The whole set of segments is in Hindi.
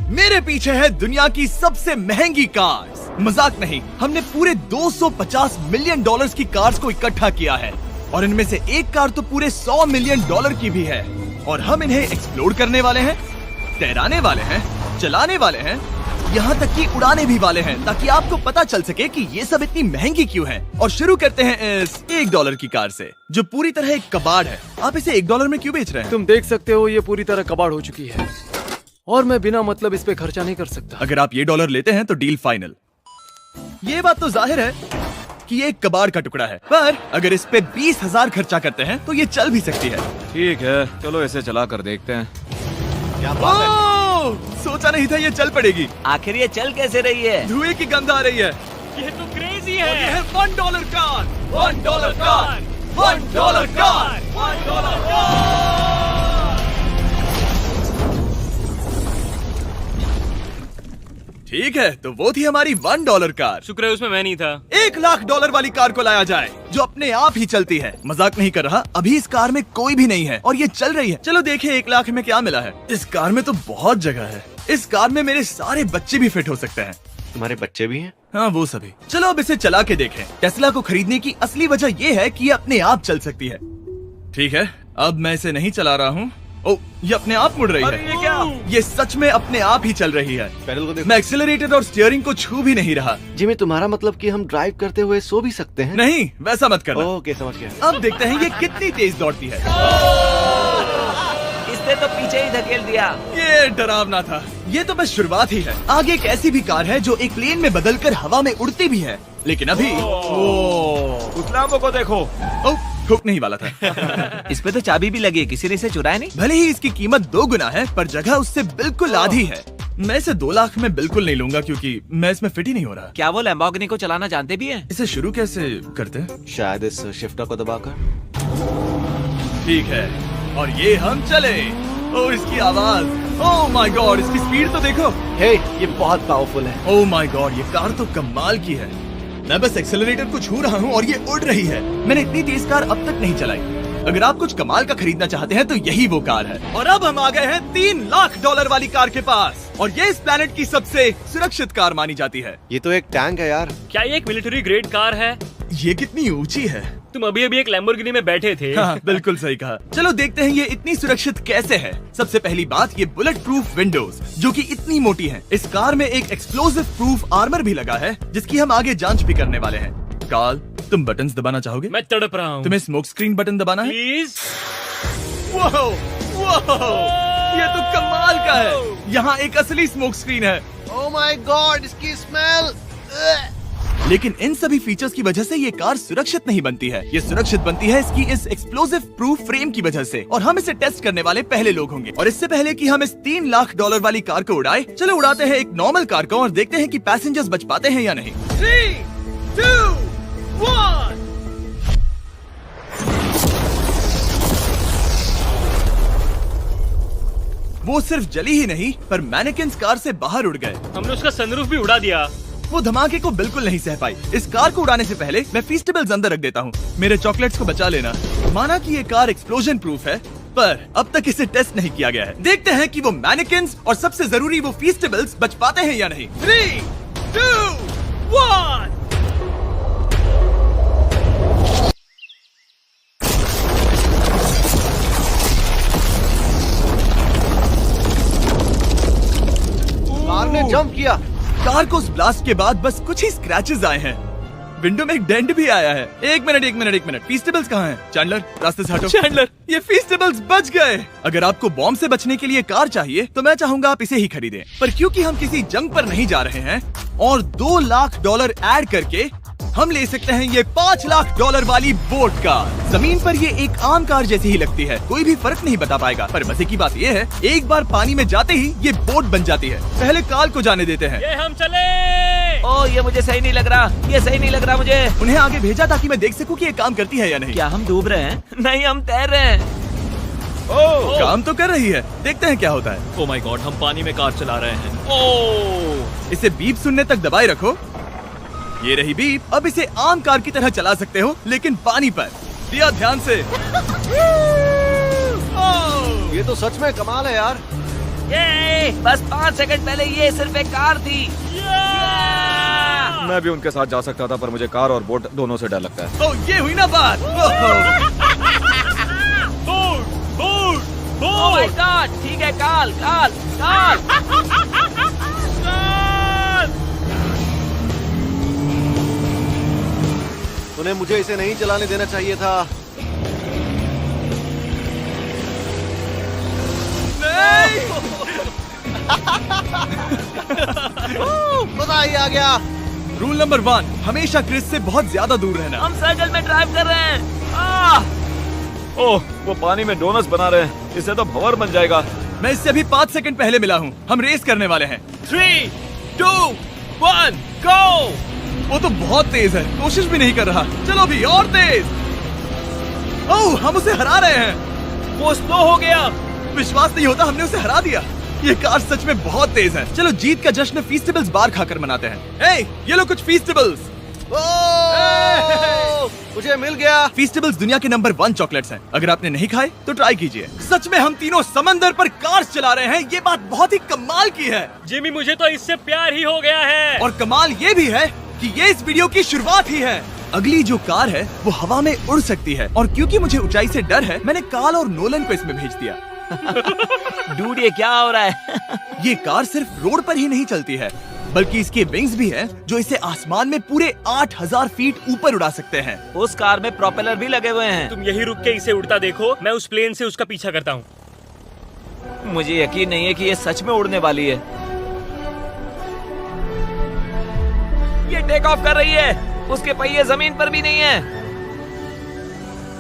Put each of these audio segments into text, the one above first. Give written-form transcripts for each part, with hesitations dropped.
मेरे पीछे है दुनिया की सबसे महंगी कार्स। मजाक नहीं, हमने पूरे 250 मिलियन डॉलर्स की कार्स को इकट्ठा किया है और इनमें से एक कार तो पूरे 100 मिलियन डॉलर की भी है। और हम इन्हें एक्सप्लोर करने वाले हैं, तैराने वाले हैं, चलाने वाले हैं, यहाँ तक कि उड़ाने भी वाले हैं, ताकि आपको पता चल सके कि ये सब इतनी महंगी क्यों है। और शुरू करते हैं इस $1 की कार से, जो पूरी तरह एक कबाड़ है। आप इसे $1 में क्यों बेच रहे हैं? तुम देख सकते हो ये पूरी तरह कबाड़ हो चुकी है और मैं बिना मतलब इस पे खर्चा नहीं कर सकता। अगर आप ये $1 लेते हैं तो डील फाइनल। ये बात तो जाहिर है कि ये एक कबाड़ का टुकड़ा है, पर अगर इस पे 20,000 खर्चा करते हैं तो ये चल भी सकती है। ठीक है, चलो इसे चला कर देखते हैं। क्या बात है? सोचा नहीं था ये चल पड़ेगी। आखिर ये चल कैसे रही है? धुएं की गंध आ रही है। ये तो क्रेजी और ये है। है $1 कार, $1 कार, $1 कार, $1 कार। ठीक है, तो वो थी हमारी $1 कार। शुक्र है उसमें मैं नहीं था। $1,00,000 वाली कार को लाया जाए, जो अपने आप ही चलती है। मजाक नहीं कर रहा, अभी इस कार में कोई भी नहीं है और ये चल रही है। चलो देखें 1 लाख में क्या मिला है। इस कार में तो बहुत जगह है। इस कार में मेरे सारे बच्चे भी फिट हो सकते हैं। तुम्हारे बच्चे भी हैं? हाँ, वो सभी। चलो अब इसे चला के देखें। टेस्ला को खरीदने की असली वजह ये है कि ये अपने आप चल सकती है। ठीक है, अब मैं इसे नहीं चला रहा हूँ। ओ, ये अपने आप मुड़ रही है। ये क्या? ये सच में अपने आप ही चल रही है। पैडल को देखो। मैं एक्सीलरेटर और स्टीयरिंग को छू भी नहीं रहा। जिमी, तुम्हारा मतलब कि हम ड्राइव करते हुए सो भी सकते हैं? नहीं, वैसा मत करना। ओके, समझ गया। अब देखते हैं ये कितनी तेज दौड़ती है। इसने तो पीछे ही धकेल दिया। ये डरावना था। ये तो बस शुरुआत ही है। आगे एक ऐसी भी कार है जो एक प्लेन में बदलकर हवा में उड़ती भी है, लेकिन अभी उस लाम्बो को देखो। हुक नहीं वाला था। इस पे तो चाबी भी लगी है, किसी ने इसे चुराया नहीं। भले ही इसकी कीमत 2 गुना है, पर जगह उससे बिल्कुल आधी है। मैं इसे 2 लाख में बिल्कुल नहीं लूंगा, क्योंकि मैं इसमें फिट ही नहीं हो रहा। क्या वो लैम्बोर्गिनी को चलाना जानते भी हैं? इसे शुरू कैसे करते हैं? शायद इस शिफ्टर को दबाकर। ठीक है, और ये हम चले। ओ, इसकी आवाज, ओह माय गॉड, इसकी स्पीड तो देखो। हे, ये बहुत पावरफुल है। ओह माय गॉड, ये कार तो कमाल की है। मैं बस एक्सेलरेटर को छू रहा हूँ और ये उड़ रही है। मैंने इतनी तेज कार अब तक नहीं चलाई। अगर आप कुछ कमाल का खरीदना चाहते हैं तो यही वो कार है। और अब हम आ गए हैं $3,00,000 वाली कार के पास, और ये इस प्लेनेट की सबसे सुरक्षित कार मानी जाती है। ये तो एक टैंक है यार। क्या ये एक मिलिट्री ग्रेड कार है? ये कितनी ऊंची है। तुम अभी अभी एक लैम्बोर्गिनी में बैठे थे। हाँ, बिल्कुल सही कहा। चलो देखते हैं ये इतनी सुरक्षित कैसे है। सबसे पहली बात, ये बुलेट प्रूफ विंडोज, जो कि इतनी मोटी हैं। इस कार में एक एक्सप्लोसिव प्रूफ आर्मर भी लगा है, जिसकी हम आगे जांच भी करने वाले हैं। कार्ल, तुम बटन्स दबाना चाहोगे? मैं तड़प रहा हूँ। तुम्हें स्मोक स्क्रीन बटन दबाना है? प्लीज। वाह, ये तो कमाल का है। यहाँ एक असली स्मोक स्क्रीन है। ओह माय गॉड, इसकी स्मेल। लेकिन इन सभी फीचर्स की वजह से ये कार सुरक्षित नहीं बनती है। ये सुरक्षित बनती है इसकी इस एक्सप्लोसिव प्रूफ फ्रेम की वजह से, और हम इसे टेस्ट करने वाले पहले लोग होंगे। और इससे पहले कि हम इस $3,00,000 वाली कार को उड़ाए, चलो उड़ाते हैं एक नॉर्मल कार को और देखते हैं कि पैसेंजर्स बच पाते हैं या नहीं। 3, 2, 1। वो सिर्फ जली ही नहीं, पर मैनेकिन्स कार से बाहर उड़ गए। हमने उसका सनरूफ भी उड़ा दिया। वो धमाके को बिल्कुल नहीं सह पाई। इस कार को उड़ाने से पहले मैं फीस्टेबल्स अंदर रख देता हूँ। मेरे चॉकलेट्स को बचा लेना। माना कि ये कार एक्सप्लोजन प्रूफ है, पर अब तक इसे टेस्ट नहीं किया गया है। देखते हैं कि वो मैनेकिन्स और सबसे जरूरी वो फीस्टेबल्स बच पाते हैं या नहीं। 3, 2, 1। कार ने जंप किया। कार को उस ब्लास्ट के बाद बस कुछ ही स्क्रैचेस आए हैं। विंडो में एक डेंट भी आया है। एक मिनट, फीस्टेबल्स कहाँ हैं? चैंडलर, रास्ते से हटो। चैंडलर, ये फीस्टेबल्स बच गए। अगर आपको बॉम्ब से बचने के लिए कार चाहिए तो मैं चाहूंगा आप इसे ही खरीदें। पर क्योंकि हम किसी जंग पर नहीं जा रहे हैं और $2,00,000 ऐड करके हम ले सकते हैं ये $5,00,000 वाली बोट कार। जमीन पर ये एक आम कार जैसी ही लगती है, कोई भी फर्क नहीं बता पाएगा। पर मजे की बात ये है, एक बार पानी में जाते ही ये बोट बन जाती है। पहले कार्ल को जाने देते हैं। ये हम चले। ओह, ये मुझे सही नहीं लग रहा। ये सही नहीं लग रहा मुझे। उन्हें आगे भेजा ताकि मैं देख सकूं कि ये काम करती है या नहीं। क्या हम डूब रहे हैं? नहीं, हम तैर रहे हैं। ओह, काम तो कर रही है। देखते हैं क्या होता है। ओह माय गॉड, हम पानी में कार चला रहे हैं। ओह, इसे बीप सुनने तक दबाए रखो। ये रही बीप। अब इसे आम कार की तरह चला सकते हो, लेकिन पानी पर। दिया ध्यान से। ये तो सच में कमाल है यार। ये बस 5 सेकंड पहले ये सिर्फ एक कार थी। मैं भी उनके साथ जा सकता था, पर मुझे कार और बोट दोनों से डर लगता है। ओ ये हुई ना बात। ओह माय गॉड, ठीक है, काल काल काल। उन्हें मुझे इसे नहीं चलाने देना चाहिए था। मजा ही आ गया। रूल नंबर 1, हमेशा क्रिस से बहुत ज्यादा दूर रहना। हम सर्कल में ड्राइव कर रहे हैं। ओह, वो पानी में डोनट्स बना रहे हैं। इससे तो भंवर बन जाएगा। मैं इससे अभी 5 सेकंड पहले मिला हूँ। हम रेस करने वाले हैं। 3, 2, 1, गो। वो तो बहुत तेज है, कोशिश भी नहीं कर रहा। चलो भी और तेज। ओह, हम उसे हरा रहे हैं। वो स्लो हो गया। विश्वास नहीं होता, हमने उसे हरा दिया। ये कार सच में बहुत तेज है। चलो जीत का जश्न फीस्टेबल्स बार खाकर मनाते हैं। ए, ये लो कुछ फीस्टेबल्स। मुझे मिल गया। फीस्टेबल्स दुनिया के नंबर 1 चॉकलेट्स हैं। अगर आपने नहीं खाए तो ट्राई कीजिए। सच में हम तीनों समंदर पर कार्स चला रहे हैं। ये बात बहुत ही कमाल की है। जिमी, मुझे तो इससे प्यार ही हो गया है। और कमाल ये भी है कि ये इस वीडियो की शुरुआत ही है। अगली जो कार है वो हवा में उड़ सकती है, और क्योंकि मुझे ऊंचाई से डर है, मैंने काल और नोलन को इसमें भेज दिया। डूड, ये क्या हो रहा है? ये कार सिर्फ रोड पर ही नहीं चलती है, बल्कि इसके विंग्स भी हैं, जो इसे आसमान में पूरे 8000 फीट ऊपर उड़ा सकते हैं। उस कार में प्रोपेलर भी लगे हुए हैं। तुम यही रुक के इसे उड़ता देखो, मैं उस प्लेन से उसका पीछा करता हूँ। मुझे यकीन नहीं है कि ये सच में उड़ने वाली है। ये टेक ऑफ कर रही है। उसके पहिए जमीन पर भी नहीं है।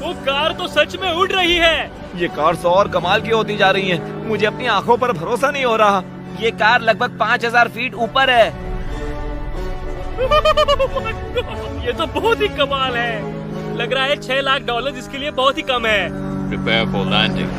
वो कार तो सच में उड़ रही है। ये कार्स और कमाल की होती जा रही हैं। मुझे अपनी आंखों पर भरोसा नहीं हो रहा। ये कार लगभग 5000 फीट ऊपर है। ये तो बहुत ही कमाल है। लग रहा है $6 लाख इसके लिए बहुत ही कम है। Prepare for landing.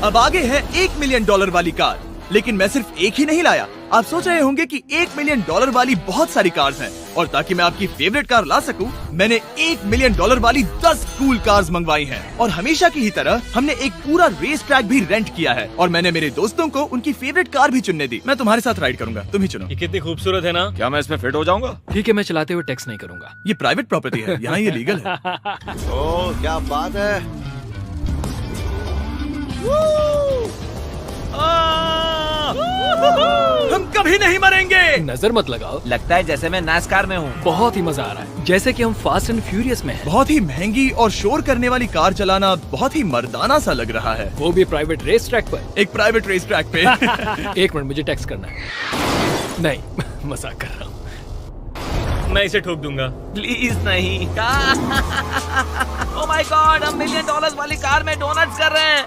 अब आगे है $1 मिलियन वाली कार। लेकिन मैं सिर्फ एक ही नहीं लाया। आप सोच रहे होंगे कि $1 मिलियन वाली बहुत सारी कार्स हैं, और ताकि मैं आपकी फेवरेट कार ला सकूं, मैंने $1 मिलियन वाली 10 कूल कार्स मंगवाई हैं। और हमेशा की ही तरह हमने एक पूरा रेस ट्रैक भी रेंट किया है, और मैंने मेरे दोस्तों को उनकी फेवरेट कार भी चुनने दी। मैं तुम्हारे साथ राइड करूंगा, तुम ही चुनो। ये कितनी खूबसूरत है ना। क्या मैं इसमें फिट हो जाऊंगा? ठीक है, मैं चलाते हुए टेक्स्ट नहीं करूंगा। ये प्राइवेट प्रॉपर्टी है, यहाँ ये लीगल है। ओह, क्या बात है। हम कभी नहीं मरेंगे। नजर मत लगाओ। लगता है जैसे मैं नासकार में हूँ। बहुत ही मजा आ रहा है, जैसे कि हम फास्ट एंड फ्यूरियस में हैं। बहुत ही महंगी और शोर करने वाली कार चलाना बहुत ही मर्दाना सा लग रहा है। वो भी प्राइवेट रेस ट्रैक पर। एक प्राइवेट रेस ट्रैक पे। 1 मिनट, मुझे टेक्स्ट करना है। नहीं, मजाक कर रहा हूँ। मैं इसे ठोक दूंगा। प्लीज नहीं। ओह माय गॉड, हम $1 मिलियन वाली कार में डोनट्स कर रहे हैं।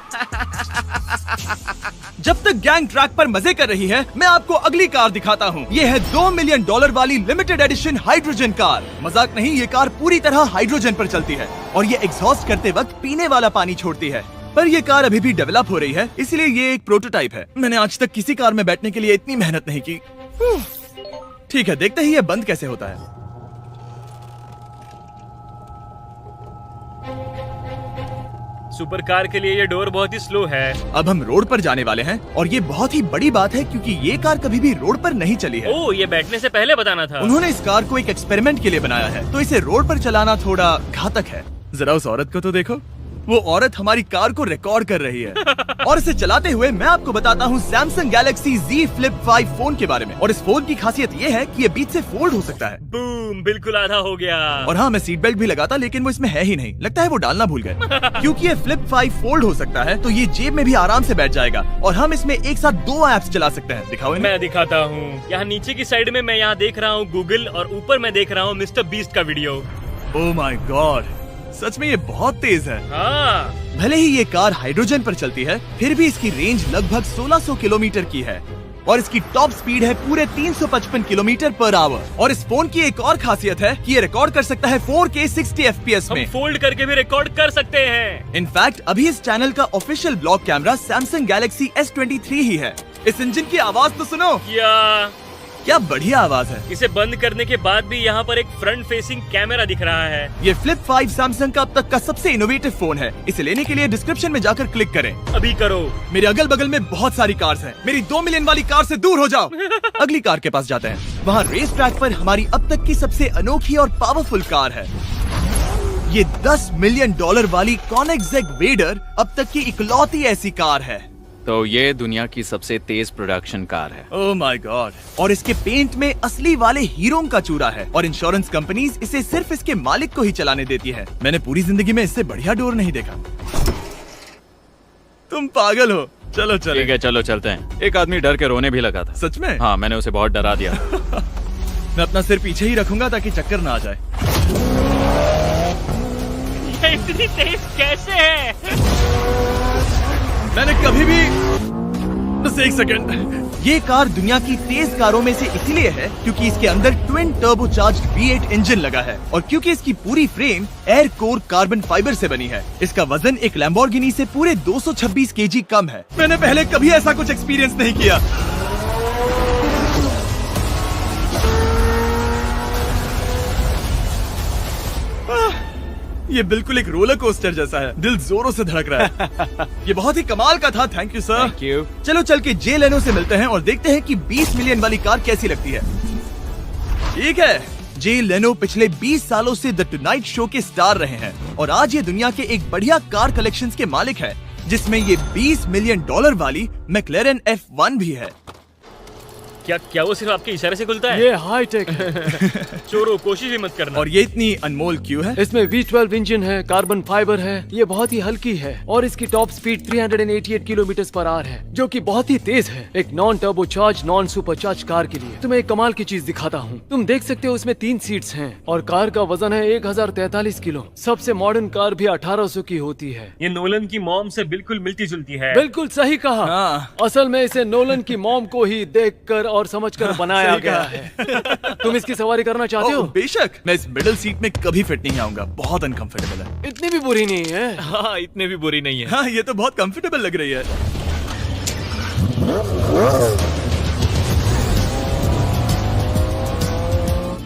जब तक गैंग ट्रैक पर मजे कर रही है, मैं आपको अगली कार दिखाता हूँ। ये है $2 मिलियन वाली लिमिटेड एडिशन हाइड्रोजन कार। मजाक नहीं, ये कार पूरी तरह हाइड्रोजन पर चलती है, और ये एग्जॉस्ट करते वक्त पीने वाला पानी छोड़ती है। पर ये कार अभी भी डेवलप हो रही है, इसलिए ये एक प्रोटोटाइप है। मैंने आज तक किसी कार में बैठने के लिए इतनी मेहनत नहीं की। ठीक है, देखते ही ये बंद कैसे होता है। सुपर कार के लिए ये डोर बहुत ही स्लो है। अब हम रोड पर जाने वाले हैं, और ये बहुत ही बड़ी बात है क्योंकि ये कार कभी भी रोड पर नहीं चली है। ओह, ये बैठने से पहले बताना था। उन्होंने इस कार को एक एक्सपेरिमेंट के लिए बनाया है, तो इसे रोड पर चलाना थोड़ा घातक है। जरा उस औरत को तो देखो, वो औरत हमारी कार को रिकॉर्ड कर रही है। और इसे चलाते हुए मैं आपको बताता हूँ Samsung Galaxy Z Flip 5 phone के बारे में। और इस फोन की खासियत ये है कि ये बीच से फोल्ड हो सकता है। बूम, बिल्कुल आधा हो गया। और हाँ, मैं सीट बेल्ट भी लगाता, लेकिन वो इसमें है ही नहीं। लगता है वो डालना भूल गए। क्योंकि ये Flip 5 फोल्ड हो सकता है, तो ये जेब में भी आराम से बैठ जाएगा, और हम इसमें एक साथ 2 ऐप्स चला सकते हैं। दिखाओ इन्हें। मैं दिखाता हूँ। यहाँ नीचे की साइड में मैं यहाँ देख रहा हूँ गूगल, और ऊपर मैं देख रहा हूँ मिस्टर बीस्ट का वीडियो। ओह माय गॉड, सच में ये बहुत तेज है। हाँ, भले ही ये कार हाइड्रोजन पर चलती है, फिर भी इसकी रेंज लगभग 1600 किलोमीटर की है, और इसकी टॉप स्पीड है पूरे 355 किलोमीटर पर आवर। और इस फोन की एक और खासियत है कि ये रिकॉर्ड कर सकता है 4K 60 FPS हम में। फोल्ड करके भी रिकॉर्ड कर सकते हैं। इनफैक्ट अभी इस चैनल का official blog camera Samsung Galaxy S23 ही है। इस इंजन की आवाज तो सुनो। या क्या बढ़िया आवाज है। इसे बंद करने के बाद भी यहाँ पर एक फ्रंट फेसिंग कैमरा दिख रहा है। ये फ्लिप 5 सैमसंग का अब तक का सबसे इनोवेटिव फोन है। इसे लेने के लिए डिस्क्रिप्शन में जाकर क्लिक करें। अभी करो। मेरे अगल बगल में बहुत सारी कार्स हैं। मेरी 2 मिलियन वाली कार से दूर हो जाओ। अगली कार के पास जाते हैं। वहाँ रेस ट्रैक पर हमारी अब तक की सबसे अनोखी और पावरफुल कार है। ये $10 मिलियन वाली कॉनिग्सेग वेडर अब तक की इकलौती ऐसी कार है। तो ये दुनिया की सबसे तेज प्रोडक्शन कार है। Oh my God. और इसके पेंट में असली वाले हीरो का चूरा है और इंश्योरेंस कंपनीज इसे सिर्फ इसके मालिक को ही चलाने देती है। मैंने पूरी जिंदगी में इससे बढ़िया डोर नहीं देखा। तुम पागल हो। चलो चलो। ठीक है चलो चलते हैं। एक आदमी डर के रोने भी लगा था। सच में? हाँ, मैंने उसे बहुत डरा दिया। मैं अपना सिर पीछे ही रखूंगा ताकि चक्कर ना आ जाए। ये इतनी तेज कैसे है? मैंने कभी भी बस एक सेकंड। ये कार दुनिया की तेज कारों में से इसलिए है क्योंकि इसके अंदर ट्विन टर्बोचार्ज्ड V8 इंजन लगा है और क्योंकि इसकी पूरी frame air core carbon fibre से बनी है। इसका वजन एक लैम्बोर्गिनी से पूरे 226 kg कम है। मैंने पहले कभी ऐसा कुछ एक्सपीरियंस नहीं किया। ये बिल्कुल एक रोलर कोस्टर जैसा है। दिल जोरों से धड़क रहा है। ये बहुत ही कमाल का था। Thank you sir. Thank you. चलो चल के जे लेनो से मिलते हैं और देखते हैं कि 20 मिलियन वाली कार कैसी लगती है। ठीक है, जे लेनो पिछले 20 सालों से द टुनाइट शो के स्टार रहे हैं और आज ये दुनिया के एक बढ़िया कार कलेक्शंस के मालिक है, जिसमें ये $20 मिलियन वाली मैक्लेरन F1 भी है। क्या वो सिर्फ आपके इशारे से खुलता है? ये हाई टेक है। चोरों, कोशिश भी मत करना। और ये इतनी अनमोल क्यों है? इसमें V12 इंजन है, कार्बन फाइबर है, ये बहुत ही हल्की है और इसकी top speed 388 kilometre per hour है, जो कि बहुत ही तेज है एक non turbocharge non supercharge car के लिए। तुम्हें एक कमाल की चीज दिखाता हूँ। तुम देख सकते हो इसमें 3 सीट्स हैं और कार का वजन है 1043 किलो। सबसे मॉडर्न कार भी 1800 की होती है। ये नोलन की मॉम से बिल्कुल मिलती जुलती है। बिल्कुल सही कहा। हाँ। असल में इसे नोलन की मॉम को ही देखकर और समझकर बनाया सही गया कहा। है। तुम इसकी सवारी करना चाहते हो? बेशक। मैं इस मिडिल सीट में कभी फिट नहीं आऊंगा। बहुत अनकंफर्टेबल है। इतनी भी बुरी नहीं है। हाँ, इतने भी बुरी नहीं है। हाँ, ये तो बहुत कंफर्टेबल लग रही है।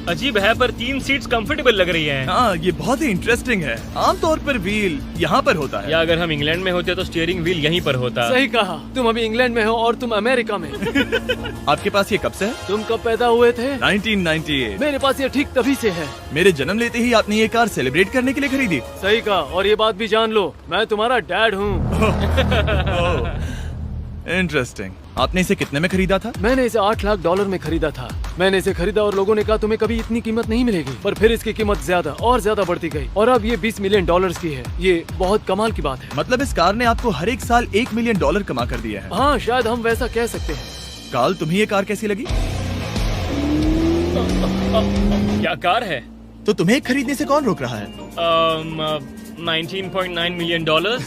अजीब है पर 3 सीट्स कंफर्टेबल लग रही हैं। हाँ, ये बहुत ही इंटरेस्टिंग है। आमतौर पर व्हील यहाँ पर होता है। या अगर हम इंग्लैंड में होते तो स्टीयरिंग व्हील यहीं पर होता। सही कहा। तुम अभी इंग्लैंड में हो और तुम अमेरिका में। आपके पास ये कब से है? तुम कब पैदा हुए थे? 1998। मेरे पास ये ठीक तभी से है। मेरे जन्म लेते ही आपने ये कार सेलिब्रेट करने के लिए खरीदी। सही कहा। और ये बात भी जान लो, मैं तुम्हारा डैड हूँ। इंटरेस्टिंग। आपने इसे कितने में खरीदा था? मैंने इसे $8 लाख में खरीदा था। मैंने इसे खरीदा और लोगों ने कहा तुम्हें कभी इतनी कीमत नहीं मिलेगी, पर फिर इसकी कीमत ज्यादा और ज्यादा बढ़ती गई और अब ये $20 मिलियन की है। ये बहुत कमाल की बात है। मतलब इस कार ने आपको हर एक साल $1 मिलियन कमा कर दिया है। हाँ, शायद हम वैसा कह सकते हैं। काल, तुम्हें ये कार कैसी लगी? क्या कार है? तो तुम्हें खरीदने से कौन रोक रहा है? 19.9 मिलियन डॉलर।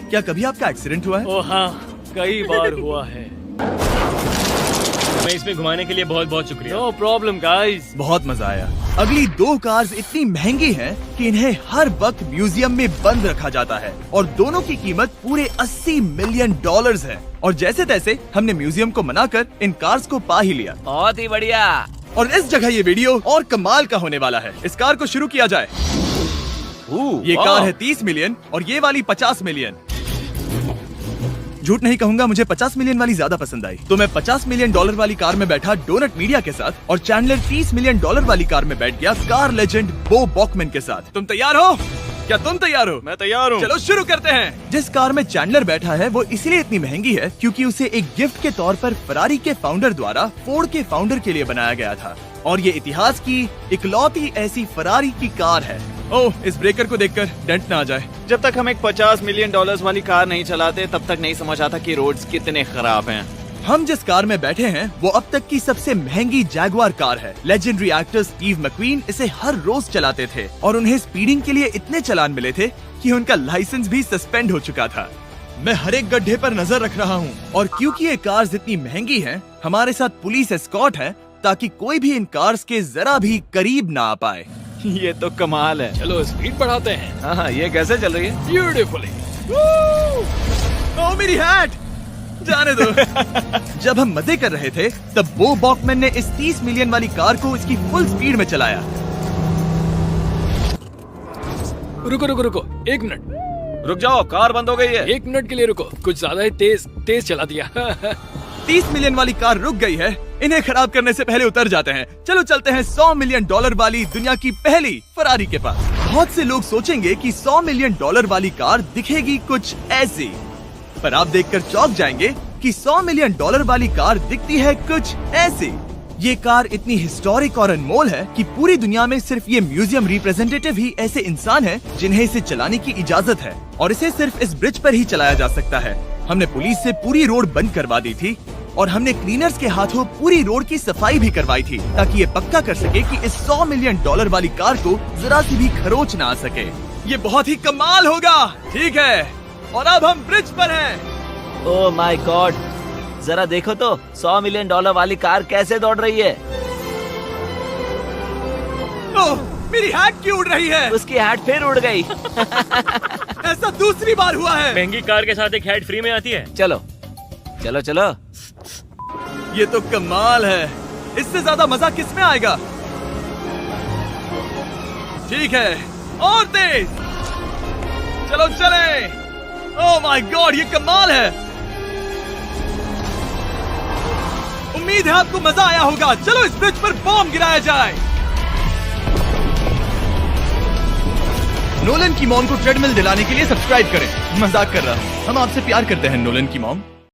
क्या कभी आपका एक्सीडेंट हुआ है? ओ हाँ, कई बार हुआ है। मैं इसमें घुमाने के लिए बहुत बहुत शुक्रिया। No problem guys. बहुत मजा आया। अगली 2 कार्स इतनी महंगी हैं कि इन्हें हर वक्त म्यूजियम में बंद रखा जाता है और दोनों की कीमत पूरे $80 मिलियन है। और जैसे तैसे हमने म्यूजियम को मनाकर इन कार्स को पा ही लिया। बहुत ही बढ़िया। और इस जगह ये वीडियो और कमाल का होने वाला है। इस कार को शुरू किया जाए। ये कार है 30 मिलियन और ये वाली 50 मिलियन। झूठ नहीं कहूंगा, मुझे 50 मिलियन वाली ज्यादा पसंद आई। तो मैं $50 मिलियन वाली कार में बैठा डोनट मीडिया के साथ और चैंडलर $30 मिलियन वाली कार में बैठ गया कार लेजेंड बो बॉकमैन के साथ। तुम तैयार हो? क्या तुम तैयार हो? मैं तैयार हूँ। चलो शुरू करते हैं। जिस कार में चैंडलर बैठा है वो इसलिए इतनी महंगी है क्योंकि उसे एक गिफ्ट के तौर पर फरारी के फाउंडर द्वारा फोर्ड के फाउंडर के लिए बनाया गया था और ये इतिहास की इकलौती ऐसी फरारी की कार है। ओह, इस ब्रेकर को देखकर डेंट ना आ जाए। जब तक हम एक $50 मिलियन वाली कार नहीं चलाते तब तक नहीं समझ आता कि रोड्स कितने खराब हैं। हम जिस कार में बैठे हैं वो अब तक की सबसे महंगी जैगुआर कार है। लेजेंडरी एक्टर स्टीव मैक्वीन इसे हर रोज चलाते थे और उन्हें स्पीडिंग के लिए इतने चालान मिले थे कि उनका लाइसेंस भी सस्पेंड हो चुका था। मैं हर एक गड्ढे पर नजर रख रहा हूँ और क्योंकि ये कार्स इतनी महंगी हैं, हमारे साथ पुलिस एस्कॉर्ट है ताकि कोई भी इन कार्स के जरा भी करीब ना आ पाए। ये तो कमाल है। चलो स्पीड बढ़ाते हैं। हाँ, ये कैसे चल रही है? ब्यूटीफुली। ओह, मेरी हैट! जाने दो। जब हम मजे कर रहे थे तब बो बॉकमैन ने इस 30 मिलियन वाली कार को इसकी फुल स्पीड में चलाया। रुको रुको रुको, 1 मिनट। रुक जाओ, कार बंद हो गई है। 1 मिनट के लिए रुको, कुछ ज्यादा ही तेज चला दिया। 30 मिलियन वाली कार रुक गई है। इन्हें खराब करने से पहले उतर जाते हैं। चलो चलते हैं $100 मिलियन वाली दुनिया की पहली फरारी के पास। बहुत से लोग सोचेंगे कि $100 मिलियन वाली कार दिखेगी कुछ ऐसी, पर आप देखकर चौंक जाएंगे कि $100 मिलियन वाली कार दिखती है कुछ ऐसी। ये कार इतनी हिस्टोरिक और अनमोल है कि पूरी दुनिया में सिर्फ ये म्यूजियम रिप्रेजेंटेटिव ही ऐसे इंसान हैं जिन्हें इसे चलाने की इजाजत है, और इसे सिर्फ इस ब्रिज पर ही चलाया जा सकता है। हमने पुलिस से पूरी रोड बंद करवा दी थी और हमने क्लीनर्स के हाथों पूरी रोड की सफाई भी करवाई थी, ताकि ये पक्का कर सके कि इस $100 मिलियन वाली कार को जरा सी भी खरोच ना आ सके। ये बहुत ही कमाल होगा, ठीक है? और अब हम ब्रिज पर हैं। ओह माय गॉड, जरा देखो तो $100 मिलियन वाली कार कैसे दौड़ रही है। ओह, मेरी हैट क्यों उड़ रही है? उसकी हैट फिर उड़ गई। ऐसा दूसरी बार हुआ है। महंगी कार के साथ एक हेड फ्री में आती है। चलो चलो चलो। ये तो कमाल है। इससे ज्यादा मजा किसमें आएगा? ठीक है, और तेज। चलो चले। ओह माय गॉड, ये कमाल है। उम्मीद है आपको मजा आया होगा। चलो इस ब्रिज पर बॉम्ब गिराया जाए। नोलन की मॉम को ट्रेडमिल दिलाने के लिए सब्सक्राइब करें। मजाक कर रहा हूँ, हम आपसे प्यार करते हैं नोलन की मॉम।